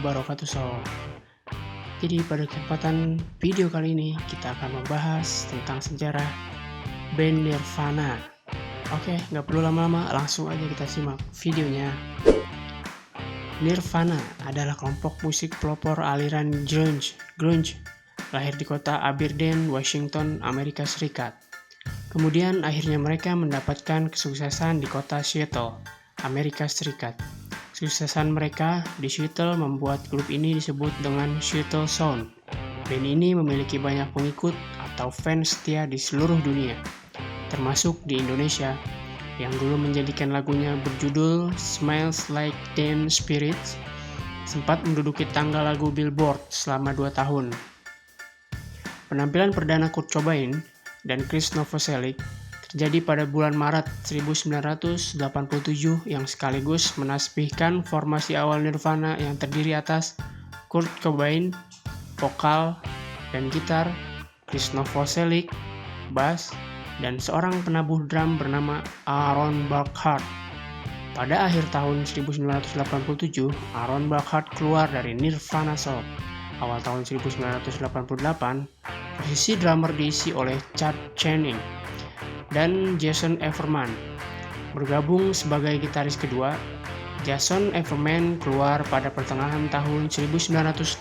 wabarakatuh. Jadi pada kesempatan video kali ini kita akan membahas tentang sejarah band Nirvana. Oke, nggak perlu lama-lama, langsung aja kita simak videonya. Nirvana adalah kelompok musik pelopor aliran grunge, lahir di kota Aberdeen, Washington, Amerika Serikat. Kemudian akhirnya mereka mendapatkan kesuksesan di kota Seattle, Amerika Serikat. Kesuksesan mereka di Seattle membuat grup ini disebut dengan Seattle Sound. Band ini memiliki banyak pengikut atau fans setia di seluruh dunia, termasuk di Indonesia, yang dulu menjadikan lagunya berjudul Smells Like Teen Spirit sempat menduduki tangga lagu Billboard selama 2 tahun. Penampilan perdana Kurt Cobain dan Chris Novoselic terjadi pada bulan Maret 1987 yang sekaligus menasbihkan formasi awal Nirvana yang terdiri atas Kurt Cobain, vokal dan gitar, Chris Novoselic, bass, dan seorang penabuh drum bernama Aaron Burkhart. Pada akhir tahun 1987, Aaron Burkhart keluar dari Nirvana Soul. Awal tahun 1988, posisi drummer diisi oleh Chad Channing dan Jason Everman. Bergabung sebagai gitaris kedua, Jason Everman keluar pada pertengahan tahun 1989.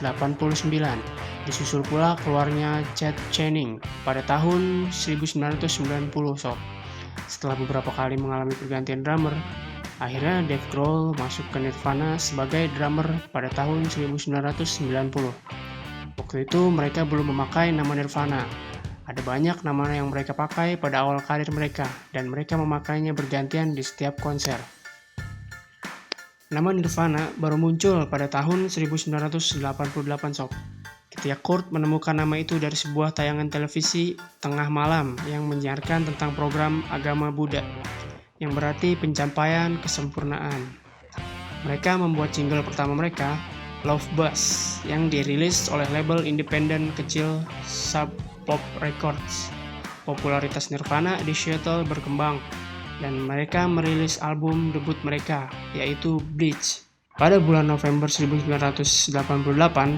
Disusul pula keluarnya Chad Channing pada tahun 1990. Setelah beberapa kali mengalami pergantian drummer, akhirnya Dave Grohl masuk ke Nirvana sebagai drummer pada tahun 1990. Waktu itu mereka belum memakai nama Nirvana. Ada banyak nama yang mereka pakai pada awal karir mereka, dan mereka memakainya bergantian di setiap konser. Nama Nirvana baru muncul pada tahun 1988 ketika Kurt menemukan nama itu dari sebuah tayangan televisi tengah malam yang menyiarkan tentang program agama Buddha, yang berarti pencapaian kesempurnaan. Mereka membuat single pertama mereka, Love Buzz, yang dirilis oleh label independen kecil Sub Pop Records. Popularitas Nirvana di Seattle berkembang, dan mereka merilis album debut mereka, yaitu Bleach. Pada bulan November 1988,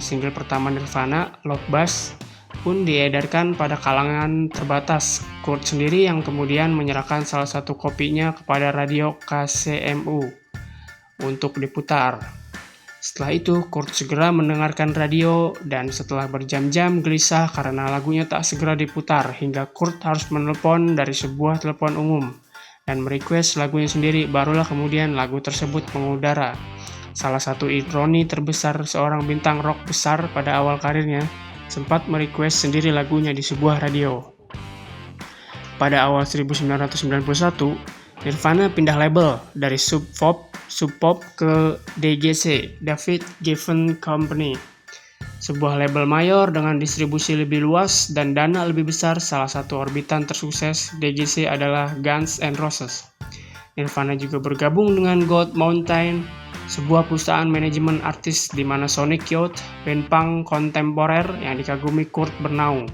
single pertama Nirvana, Love Buzz, pun diedarkan pada kalangan terbatas. Kurt sendiri yang kemudian menyerahkan salah satu kopinya kepada radio KCMU untuk diputar. Setelah itu, Kurt segera mendengarkan radio, dan setelah berjam-jam gelisah karena lagunya tak segera diputar, hingga Kurt harus menelepon dari sebuah telepon umum dan merequest lagunya sendiri, barulah kemudian lagu tersebut mengudara. Salah satu ironi terbesar seorang bintang rock besar pada awal karirnya sempat merequest sendiri lagunya di sebuah radio. Pada awal 1991, Nirvana pindah label dari Sub Pop ke DGC, David Geffen Company, sebuah label mayor dengan distribusi lebih luas dan dana lebih besar. Salah satu orbitan tersukses DGC adalah Guns N' Roses. Nirvana juga bergabung dengan Gold Mountain, sebuah perusahaan manajemen artis di mana Sonic Youth, band punk kontemporer yang dikagumi Kurt, bernaung.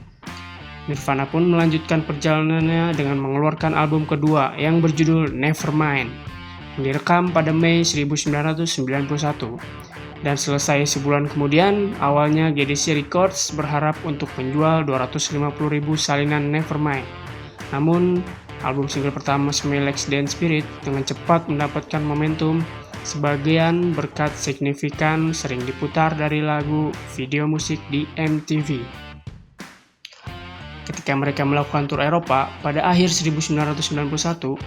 Nirvana pun melanjutkan perjalanannya dengan mengeluarkan album kedua yang berjudul Nevermind, yang direkam pada Mei 1991. Dan selesai sebulan kemudian, awalnya GDC Records berharap untuk menjual 250.000 salinan Nevermind. Namun, album single pertama Smells Like Teen Spirit dengan cepat mendapatkan momentum, sebagian berkat signifikan sering diputar dari lagu video musik di MTV. Ketika mereka melakukan tur Eropa pada akhir 1991,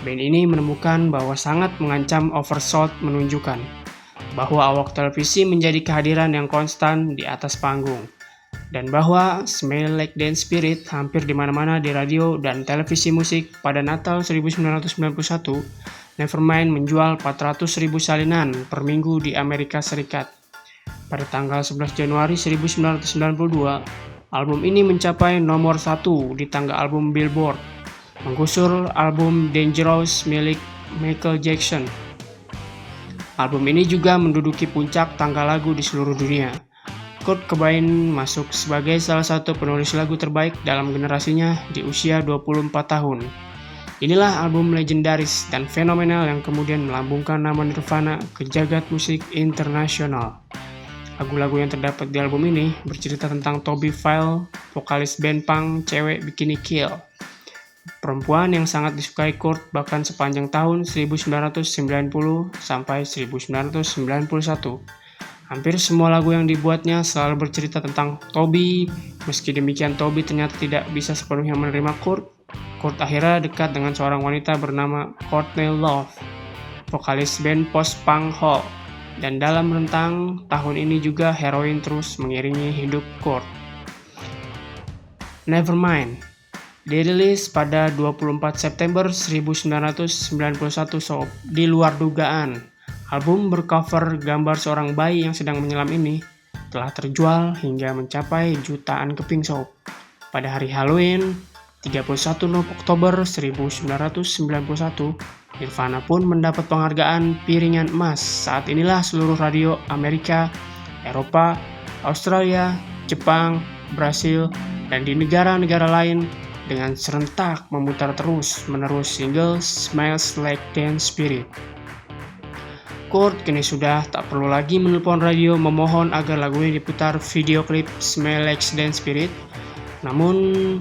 band ini menemukan bahwa sangat mengancam oversold, menunjukkan bahwa awak televisi menjadi kehadiran yang konstan di atas panggung, dan bahwa Smells Like Teen Spirit hampir di mana-mana di radio dan televisi musik. Pada Natal 1991, Nevermind menjual 400.000 salinan per minggu di Amerika Serikat. Pada tanggal 11 Januari 1992, album ini mencapai nomor 1 di tangga album Billboard, menggusur album Dangerous milik Michael Jackson. Album ini juga menduduki puncak tangga lagu di seluruh dunia. Kurt Cobain masuk sebagai salah satu penulis lagu terbaik dalam generasinya di usia 24 tahun. Inilah album legendaris dan fenomenal yang kemudian melambungkan nama Nirvana ke jagat musik internasional. Lagu-lagu yang terdapat di album ini bercerita tentang Toby File, vokalis band punk cewek Bikini Kill. Perempuan yang sangat disukai Kurt bahkan sepanjang tahun 1990 sampai 1991. Hampir semua lagu yang dibuatnya selalu bercerita tentang Toby. Meski demikian, Toby ternyata tidak bisa sepenuhnya menerima Kurt. Kurt akhirnya dekat dengan seorang wanita bernama Courtney Love, vokalis band post-punk Hole. Dan dalam rentang tahun ini juga heroin terus mengiringi hidup Kurt. Nevermind dirilis pada 24 September 1991 sob. Di luar dugaan, album bercover gambar seorang bayi yang sedang menyelam ini telah terjual hingga mencapai jutaan keping sob. Pada hari Halloween, 31 Oktober 1991, Nirvana pun mendapat penghargaan piringan emas. Saat inilah seluruh radio Amerika, Eropa, Australia, Jepang, Brasil, dan di negara-negara lain dengan serentak memutar terus-menerus single Smells Like Teen Spirit. Kurt kini sudah tak perlu lagi menelpon radio memohon agar lagunya diputar video klip Smells Like Teen Spirit, namun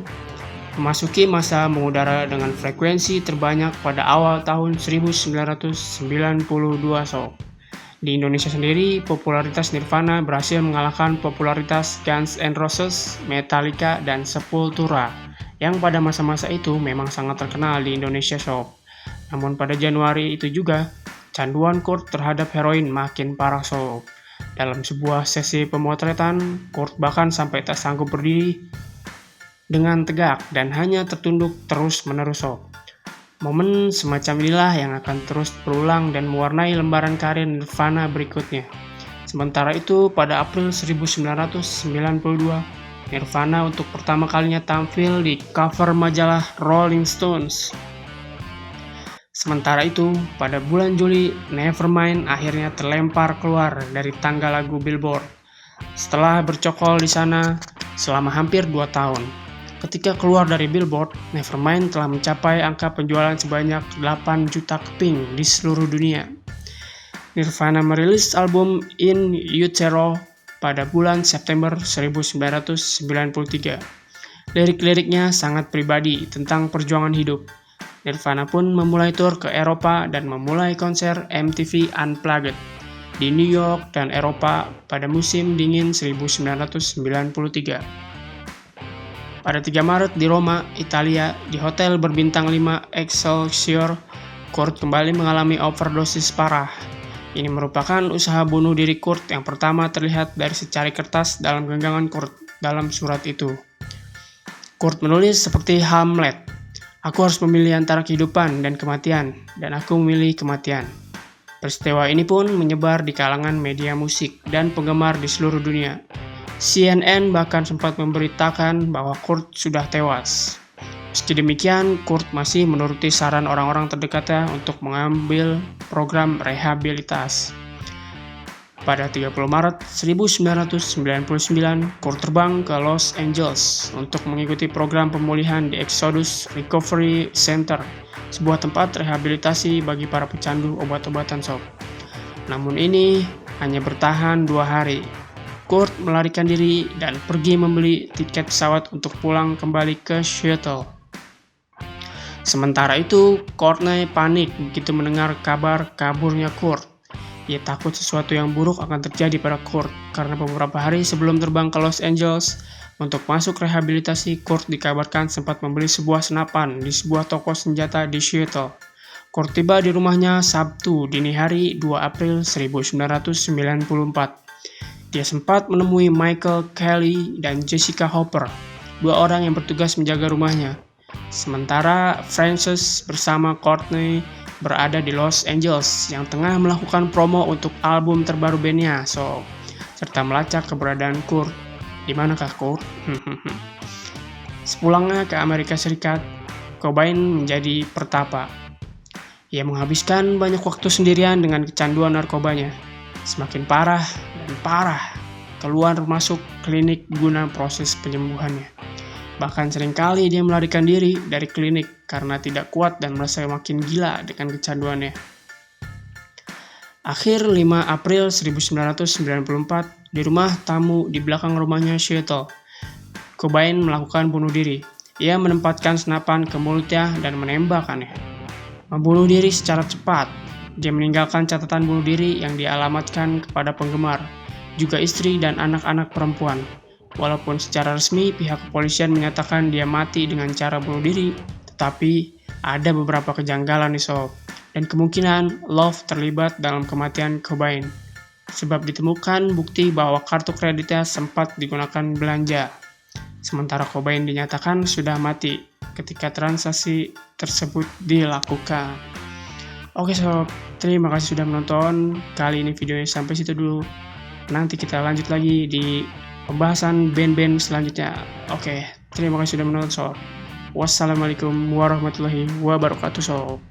memasuki masa mengudara dengan frekuensi terbanyak pada awal tahun 1992 sob. Di Indonesia sendiri, popularitas Nirvana berhasil mengalahkan popularitas Guns N' Roses, Metallica, dan Sepultura yang pada masa-masa itu memang sangat terkenal di Indonesia sob. Namun pada Januari itu juga, canduan Kurt terhadap heroin makin parah sob. Dalam sebuah sesi pemotretan, Kurt bahkan sampai tak sanggup berdiri dengan tegak dan hanya tertunduk terus-menerus sob. Momen semacam inilah yang akan terus berulang dan mewarnai lembaran karir Nirvana berikutnya. Sementara itu, pada April 1992, Nirvana untuk pertama kalinya tampil di cover majalah Rolling Stones. Sementara itu, pada bulan Juli, Nevermind akhirnya terlempar keluar dari tangga lagu Billboard setelah bercokol di sana selama hampir 2 tahun. Ketika keluar dari Billboard, Nevermind telah mencapai angka penjualan sebanyak 8 juta keping di seluruh dunia. Nirvana merilis album In Utero pada bulan September 1993. Lirik-liriknya sangat pribadi tentang perjuangan hidup. Nirvana pun memulai tur ke Eropa dan memulai konser MTV Unplugged di New York dan Eropa pada musim dingin 1993. Pada 3 Maret di Roma, Italia, di hotel berbintang 5 Excelsior, Kurt kembali mengalami overdosis parah. Ini merupakan usaha bunuh diri Kurt yang pertama terlihat dari secari kertas dalam genggaman Kurt dalam surat itu. Kurt menulis seperti Hamlet, "Aku harus memilih antara kehidupan dan kematian, dan aku memilih kematian." Peristiwa ini pun menyebar di kalangan media musik dan penggemar di seluruh dunia. CNN bahkan sempat memberitakan bahwa Kurt sudah tewas. Meski demikian, Kurt masih menuruti saran orang-orang terdekatnya untuk mengambil program rehabilitas. Pada 30 Maret 1999, Kurt terbang ke Los Angeles untuk mengikuti program pemulihan di Exodus Recovery Center, sebuah tempat rehabilitasi bagi para pecandu obat-obatan sob. Namun ini hanya bertahan 2 hari. Kurt melarikan diri dan pergi membeli tiket pesawat untuk pulang kembali ke Seattle. Sementara itu, Courtney panik begitu mendengar kabar kaburnya Kurt. Ia takut sesuatu yang buruk akan terjadi pada Kurt karena beberapa hari sebelum terbang ke Los Angeles untuk masuk rehabilitasi, Kurt dikabarkan sempat membeli sebuah senapan di sebuah toko senjata di Seattle. Kurt tiba di rumahnya Sabtu dini hari 2 April 1994. Dia sempat menemui Michael Kelly dan Jessica Hopper, 2 orang yang bertugas menjaga rumahnya. Sementara Frances bersama Courtney berada di Los Angeles yang tengah melakukan promo untuk album terbaru bandnya, serta melacak keberadaan Kurt. Di manakah Kurt? Sepulangnya ke Amerika Serikat, Cobain menjadi pertapa. Ia menghabiskan banyak waktu sendirian dengan kecanduan narkobanya. Semakin parah dan parah, keluar masuk klinik guna proses penyembuhannya. Bahkan seringkali dia melarikan diri dari klinik karena tidak kuat dan merasa makin gila dengan kecanduannya. Akhir 5 April 1994, Di rumah tamu di belakang rumahnya Seattle, Cobain melakukan bunuh diri. Ia menempatkan senapan ke mulutnya dan menembakkannya. Membunuh diri secara cepat. Dia meninggalkan catatan bunuh diri yang dialamatkan kepada penggemar, juga istri dan anak-anak perempuan. Walaupun secara resmi pihak kepolisian menyatakan dia mati dengan cara bunuh diri, tetapi ada beberapa kejanggalan nih sob. Dan kemungkinan Love terlibat dalam kematian Cobain, sebab ditemukan bukti bahwa kartu kreditnya sempat digunakan belanja. Sementara Cobain dinyatakan sudah mati ketika transaksi tersebut dilakukan. Oke sob, terima kasih sudah menonton. Kali ini videonya sampai situ dulu. Nanti kita lanjut lagi di pembahasan band-band selanjutnya. Oke, terima kasih sudah menonton sob. Wassalamualaikum warahmatullahi wabarakatuh sob.